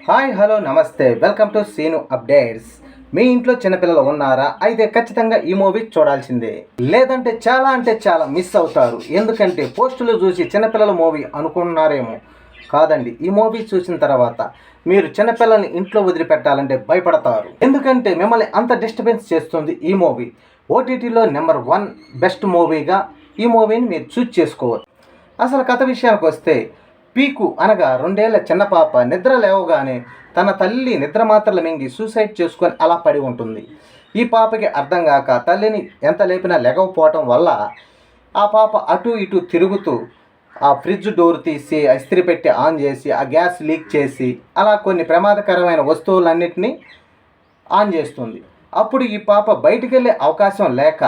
Hi hello నమస్తే welcome to scene updates. మీ ఇంట్లో చిన్నపిల్లలు ఉన్నారా? అయితే ఖచ్చితంగా ఈ మూవీ చూడాల్సిందే, లేదంటే చాలా మిస్ అవుతారు. ఎందుకంటే పోస్టులు చూసి చిన్నపిల్లల మూవీ అనుకున్నారేమో, కాదండి. ఈ మూవీ చూసిన తర్వాత మీరు చిన్నపిల్లల్ని ఇంట్లో వదిలిపెట్టాలంటే భయపడతారు. ఎందుకంటే మిమ్మల్ని అంత డిస్టర్బెన్స్ చేస్తుంది ఈ మూవీ. ఓటీటీలో నెంబర్ 1 బెస్ట్ మూవీగా ఈ మూవీని మీరు చూస్ చేసుకోవచ్చు. అసలు కథ విషయానికి వస్తే, పీకు అనగా 2 ఏళ్ల చిన్న పాప నిద్ర లేవగానే తన తల్లి నిద్ర మాత్రలు మింగి సూసైడ్ చేసుకొని అలా పడి ఉంటుంది. ఈ పాపకి అర్థం కాక తల్లిని ఎంత లేపినా లెగవపోవటం వల్ల ఆ పాప అటు ఇటు తిరుగుతూ ఆ ఫ్రిడ్జ్ డోర్ తీసి ఇస్త్రీ పెట్టి ఆన్ చేసి ఆ గ్యాస్ లీక్ చేసి అలా కొన్ని ప్రమాదకరమైన వస్తువులన్నిటినీ ఆన్ చేస్తుంది. అప్పుడు ఈ పాప బయటికి వెళ్ళే అవకాశం లేక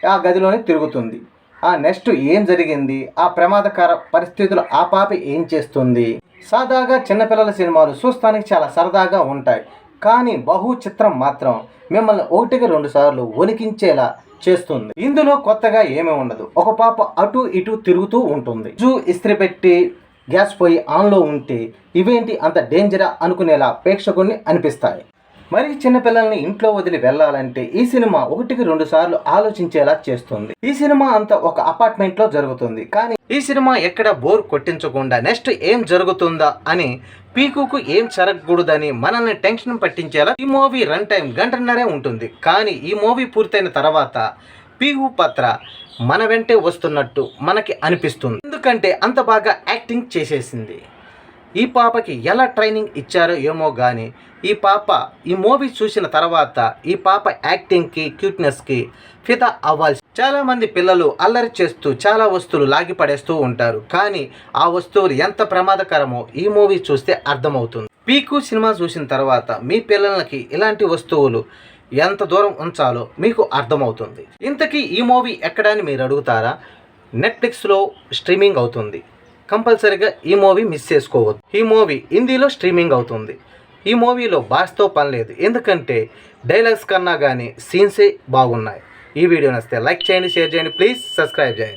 ఆ గదిలోనే తిరుగుతుంది. ఆ నెక్స్ట్ ఏం జరిగింది, ఆ ప్రమాదకర పరిస్థితులు ఆ పాప ఏం చేస్తుంది? సాదాగా చిన్నపిల్లల సినిమాలు చూస్తానికి చాలా సరదాగా ఉంటాయి, కానీ బహు చిత్రం మాత్రం మిమ్మల్ని 1-2 సార్లు వణికించేలా చేస్తుంది. ఇందులో కొత్తగా ఏమీ ఉండదు. ఒక పాప అటు ఇటు తిరుగుతూ ఉంటుంది. ఇస్త్రీ పెట్టి గ్యాస్ పొయ్యి ఆన్లో ఉంటే ఇవేంటి అంత డేంజరా అనుకునేలా ప్రేక్షకుడిని అనిపిస్తాయి. మరి చిన్నపిల్లల్ని ఇంట్లో వదిలి వెళ్ళాలంటే ఈ సినిమా 1-2 సార్లు ఆలోచించేలా చేస్తుంది. ఈ సినిమా అంతా ఒక అపార్ట్మెంట్లో జరుగుతుంది, కానీ ఈ సినిమా ఎక్కడ బోర్ కొట్టించకుండా నెక్స్ట్ ఏం జరుగుతుందా అని, పీకుకు ఏం జరగకూడదని మనల్ని టెన్షన్ పట్టించేలా ఈ మూవీ రన్ టైం 1.5 ఉంటుంది. కానీ ఈ మూవీ పూర్తయిన తర్వాత పీకు పాత్ర మన వెంటే వస్తున్నట్టు మనకి అనిపిస్తుంది. ఎందుకంటే అంత బాగా యాక్టింగ్ చేసేసింది. ఈ పాపకి ఎలా ట్రైనింగ్ ఇచ్చారో ఏమో కానీ ఈ పాప ఈ మూవీ చూసిన తర్వాత ఈ పాప యాక్టింగ్కి క్యూట్నెస్కి ఫిదా అవ్వాల్సి. చాలామంది పిల్లలు అల్లరి చేస్తూ చాలా వస్తువులు లాగి పడేస్తూ ఉంటారు, కానీ ఆ వస్తువులు ఎంత ప్రమాదకరమో ఈ మూవీ చూస్తే అర్థమవుతుంది. పీకు సినిమా చూసిన తర్వాత మీ పిల్లలకి ఇలాంటి వస్తువులు ఎంత దూరం ఉంచాలో మీకు అర్థమవుతుంది. ఇంతకీ ఈ మూవీ ఎక్కడని మీరు అడుగుతారా? నెట్ఫ్లిక్స్లో స్ట్రీమింగ్ అవుతుంది. కంపల్సరీగా ఈ మూవీ మిస్ చేసుకోవద్దు. ఈ మూవీ హిందీలో స్ట్రీమింగ్ అవుతుంది. ఈ మూవీలో భాషతో పని లేదు, ఎందుకంటే డైలాగ్స్ కన్నా కానీ సీన్సే బాగున్నాయి. ఈ వీడియో నచ్చితే లైక్ చేయండి, షేర్ చేయండి, ప్లీజ్ సబ్స్క్రైబ్ చేయండి.